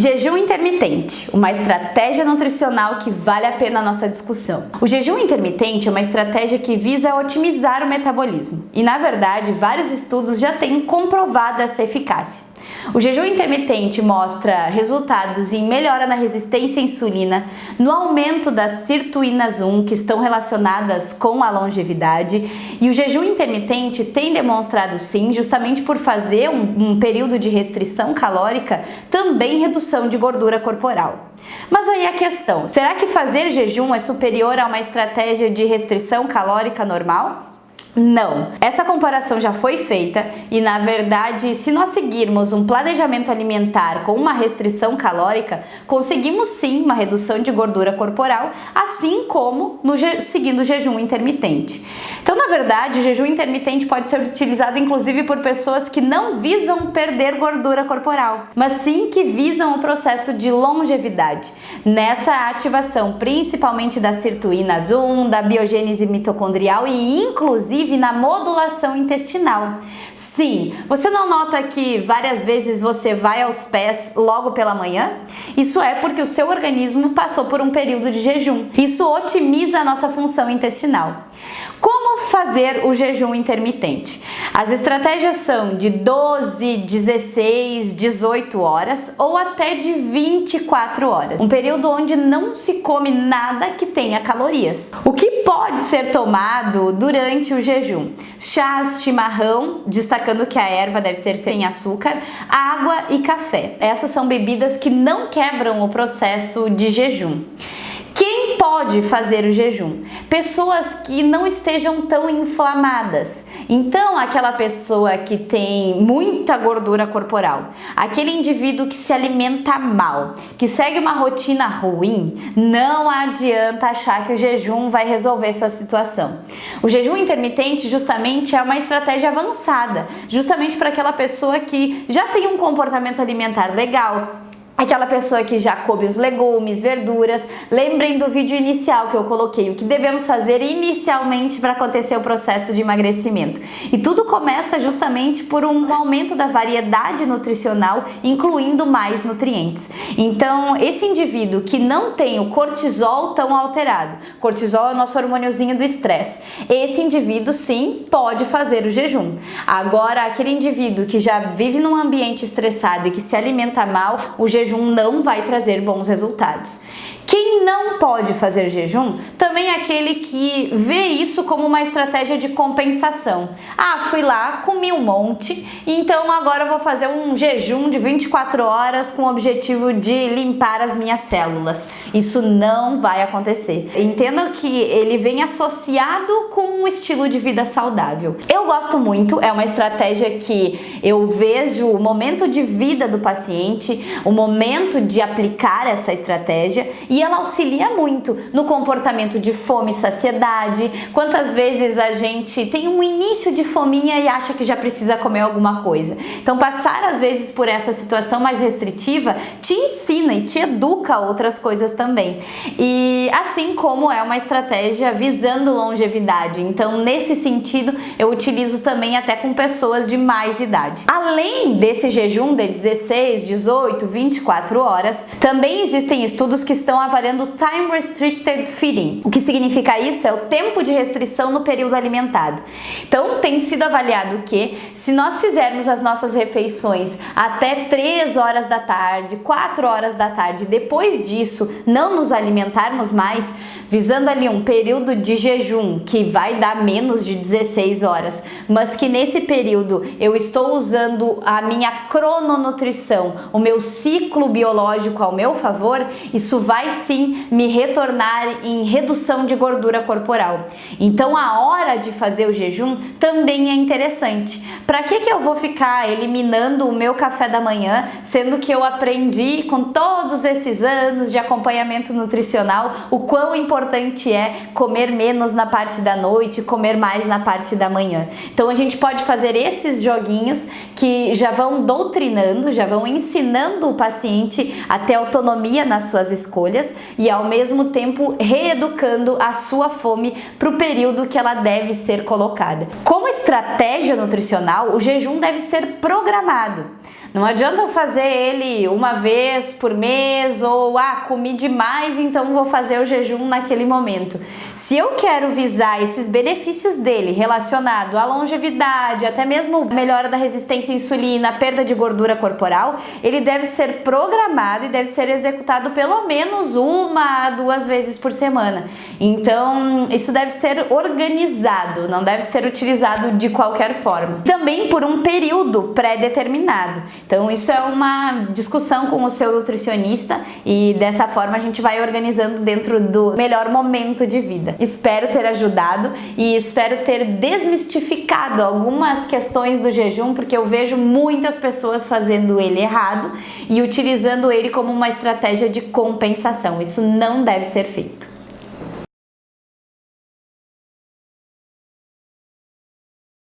Jejum intermitente, uma estratégia nutricional que vale a pena a nossa discussão. O jejum intermitente é uma estratégia que visa otimizar o metabolismo e, na verdade, vários estudos já têm comprovado essa eficácia. O jejum intermitente mostra resultados em melhora na resistência à insulina, no aumento das sirtuínas 1, que estão relacionadas com a longevidade, e o jejum intermitente tem demonstrado sim, justamente por fazer um período de restrição calórica, também redução de gordura corporal. Mas aí a questão, será que fazer jejum é superior a uma estratégia de restrição calórica normal? Não, essa comparação já foi feita e, na verdade, se nós seguirmos um planejamento alimentar com uma restrição calórica, conseguimos sim uma redução de gordura corporal, assim como seguindo o jejum intermitente. Então, na verdade, o jejum intermitente pode ser utilizado inclusive por pessoas que não visam perder gordura corporal, mas sim que visam o processo de longevidade. Nessa ativação, principalmente das sirtuínas 1, da biogênese mitocondrial e inclusive na modulação intestinal. Sim, você não nota que várias vezes você vai aos pés logo pela manhã? Isso é porque o seu organismo passou por um período de jejum. Isso otimiza a nossa função intestinal. Como fazer o jejum intermitente? As estratégias são de 12, 16, 18 horas ou até de 24 horas. Um período onde não se come nada que tenha calorias. O que pode ser tomado durante o jejum? Chás, chimarrão, destacando que a erva deve ser sem açúcar, água e café. Essas são bebidas que não quebram o processo de jejum. Quem pode fazer o jejum? Pessoas que não estejam tão inflamadas. Então, aquela pessoa que tem muita gordura corporal, aquele indivíduo que se alimenta mal, que segue uma rotina ruim, não adianta achar que o jejum vai resolver sua situação. O jejum intermitente justamente é uma estratégia avançada, justamente para aquela pessoa que já tem um comportamento alimentar legal, aquela pessoa que já come os legumes, verduras. Lembrem do vídeo inicial que eu coloquei, o que devemos fazer inicialmente para acontecer o processo de emagrecimento. E tudo começa justamente por um aumento da variedade nutricional, incluindo mais nutrientes. Então, esse indivíduo que não tem o cortisol tão alterado, cortisol é o nosso hormôniozinho do estresse, esse indivíduo sim pode fazer o jejum. Agora, aquele indivíduo que já vive num ambiente estressado e que se alimenta mal, o jejum não vai trazer bons resultados. Quem não pode fazer jejum também é aquele que vê isso como uma estratégia de compensação. Ah, fui lá, comi um monte, então agora eu vou fazer um jejum de 24 horas com o objetivo de limpar as minhas células. Isso não vai acontecer. Entendam que ele vem associado com um estilo de vida saudável. Eu gosto muito, é uma estratégia que eu vejo o momento de vida do paciente, o momento de aplicar essa estratégia, e ela auxilia muito no comportamento de fome e saciedade. Quantas vezes a gente tem um início de fominha e acha que já precisa comer alguma coisa? Então, passar às vezes por essa situação mais restritiva te ensina e te educa a outras coisas também. E assim como é uma estratégia visando longevidade. Então, nesse sentido, eu utilizo também até com pessoas de mais idade. Além desse jejum de 16, 18, 24 horas, também existem estudos que estão avaliando Time Restricted Feeding. O que significa isso? É o tempo de restrição no período alimentado. Então, tem sido avaliado que se nós fizermos as nossas refeições até 3 horas da tarde, 4 horas da tarde, depois disso não nos alimentarmos mais, visando ali um período de jejum que vai dar menos de 16 horas, mas que nesse período eu estou usando a minha crononutrição, o meu ciclo biológico ao meu favor, isso vai sim me retornar em redução de gordura corporal. Então, a hora de fazer o jejum também é interessante. Para que eu vou ficar eliminando o meu café da manhã, sendo que eu aprendi com todos esses anos de acompanhamento nutricional o quão importante é comer menos na parte da noite, comer mais na parte da manhã. Então, a gente pode fazer esses joguinhos que já vão doutrinando, já vão ensinando o paciente a ter autonomia nas suas escolhas e ao mesmo tempo reeducando a sua fome para o período que ela deve ser colocada. Como estratégia nutricional, o jejum deve ser programado. Não adianta eu fazer ele uma vez por mês ou comi demais, então vou fazer o jejum naquele momento. Se eu quero visar esses benefícios dele relacionado à longevidade, até mesmo melhora da resistência à insulina, perda de gordura corporal, ele deve ser programado e deve ser executado pelo menos 1 a 2 vezes por semana. Então, isso deve ser organizado, não deve ser utilizado de qualquer forma. Também por um período pré-determinado. Então, isso é uma discussão com o seu nutricionista e dessa forma a gente vai organizando dentro do melhor momento de vida. Espero ter ajudado e espero ter desmistificado algumas questões do jejum, porque eu vejo muitas pessoas fazendo ele errado e utilizando ele como uma estratégia de compensação. Isso não deve ser feito.